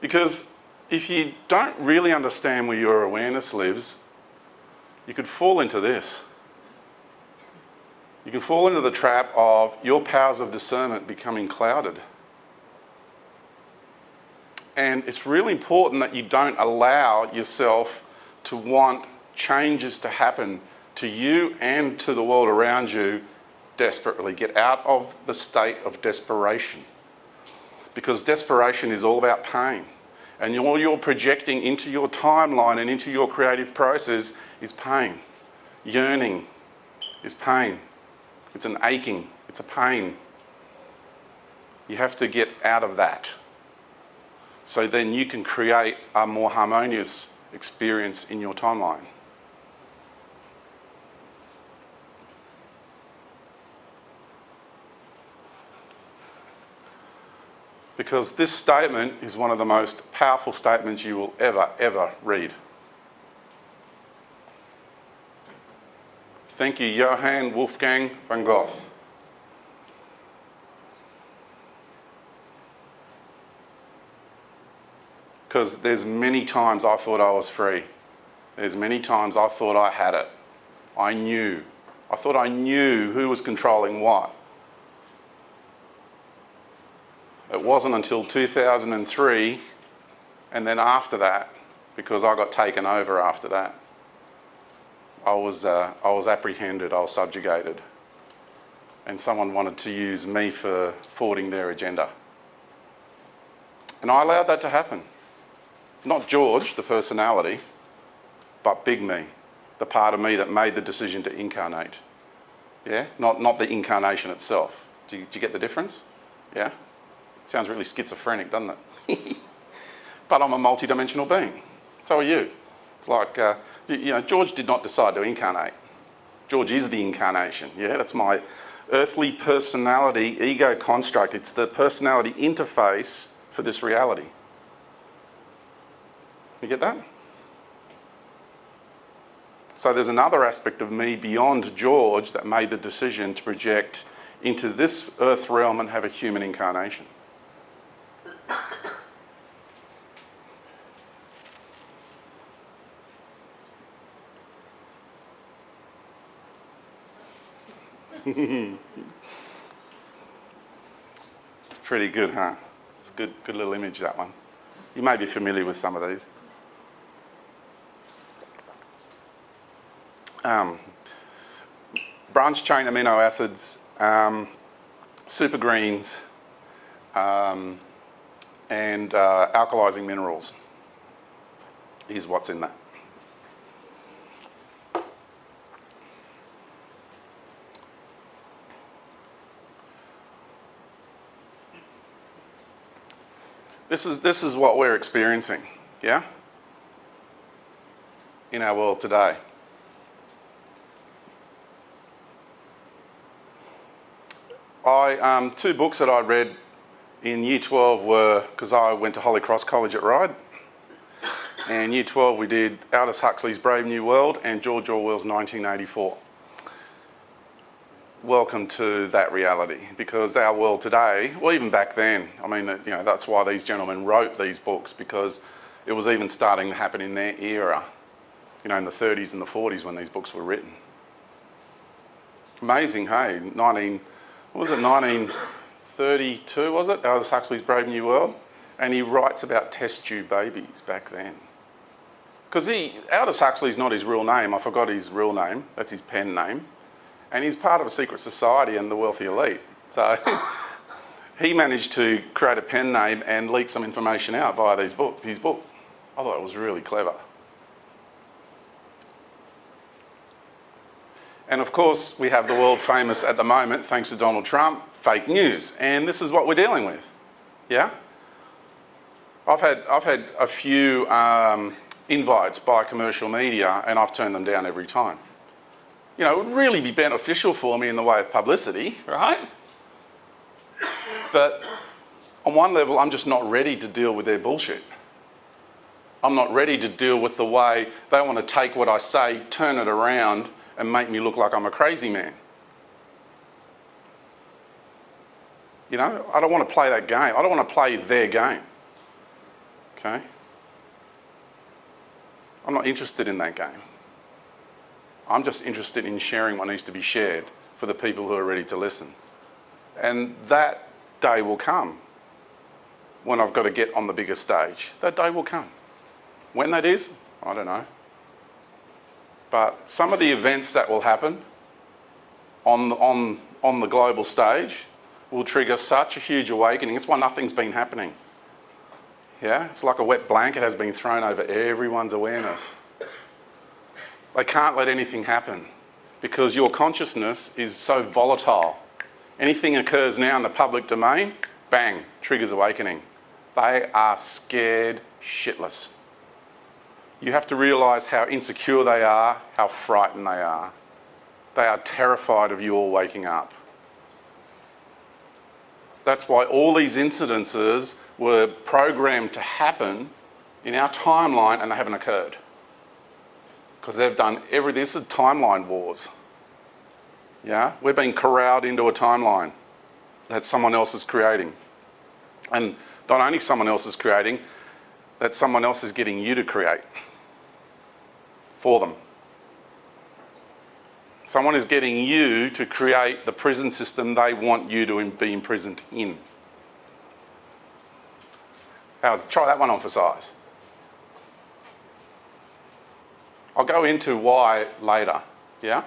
Because if you don't really understand where your awareness lives, you could fall into this. You can fall into the trap of your powers of discernment becoming clouded. And it's really important that you don't allow yourself to want changes to happen to you and to the world around you desperately. Get out of the state of desperation. Because desperation is all about pain. And all you're projecting into your timeline and into your creative process is pain. Yearning is pain. It's an aching. It's a pain. You have to get out of that. So then you can create a more harmonious experience in your timeline. Because this statement is one of the most powerful statements you will ever read. Thank you, Johann Wolfgang van Gogh. Because there's many times I thought I was free. There's many times I thought I had it. I knew. I thought I knew who was controlling what. It wasn't until 2003, and then after that, because I got taken over after that, I was apprehended, I was subjugated, and someone wanted to use me for forwarding their agenda. And I allowed that to happen. Not George, the personality, but big me, the part of me that made the decision to incarnate. Yeah? Not the incarnation itself. Do you get the difference? Yeah? Sounds really schizophrenic, doesn't it? But I'm a multi-dimensional being. So are you. It's like, George did not decide to incarnate. George is the incarnation. Yeah, that's my earthly personality ego construct. It's the personality interface for this reality. You get that? So there's another aspect of me beyond George that made the decision to project into this earth realm and have a human incarnation. It's pretty good, huh? It's a good little image, that one. You may be familiar with some of these. Branch chain amino acids, super greens, and alkalizing minerals is what's in that. This is what we're experiencing, yeah? In our world today. Two books that I read in Year 12 were, because I went to Holy Cross College at Ryde, and Year 12 we did Aldous Huxley's Brave New World and George Orwell's 1984. Welcome to that reality, because our world today, well, even back then, I mean, that's why these gentlemen wrote these books, because it was even starting to happen in their era, in the 30s and the 40s when these books were written. Amazing, hey, 1932, was it? Aldous Huxley's Brave New World. And he writes about test tube babies back then. Because Aldous Huxley's not his real name, I forgot his real name, that's his pen name. And he's part of a secret society and the wealthy elite. So he managed to create a pen name and leak some information out via his book. I thought it was really clever. And of course, we have the world famous at the moment, thanks to Donald Trump, fake news. And this is what we're dealing with. Yeah? I've had a few invites by commercial media, and I've turned them down every time. It would really be beneficial for me in the way of publicity, right? But on one level, I'm just not ready to deal with their bullshit. I'm not ready to deal with the way they want to take what I say, turn it around, and make me look like I'm a crazy man. I don't want to play that game. I don't want to play their game. Okay? I'm not interested in that game. I'm just interested in sharing what needs to be shared for the people who are ready to listen. And that day will come when I've got to get on the bigger stage. That day will come. When that is, I don't know. But some of the events that will happen on the global stage will trigger such a huge awakening. It's why nothing's been happening. Yeah? It's like a wet blanket has been thrown over everyone's awareness. They can't let anything happen because your consciousness is so volatile. Anything occurs now in the public domain, bang, triggers awakening. They are scared shitless. You have to realise how insecure they are, how frightened they are. They are terrified of you all waking up. That's why all these incidences were programmed to happen in our timeline and they haven't occurred. Because they've done everything. This is timeline wars. Yeah? We're being corralled into a timeline that someone else is creating. And not only someone else is creating, that someone else is getting you to create for them. Someone is getting you to create the prison system they want you to be imprisoned in. Try that one on for size. I'll go into why later, yeah?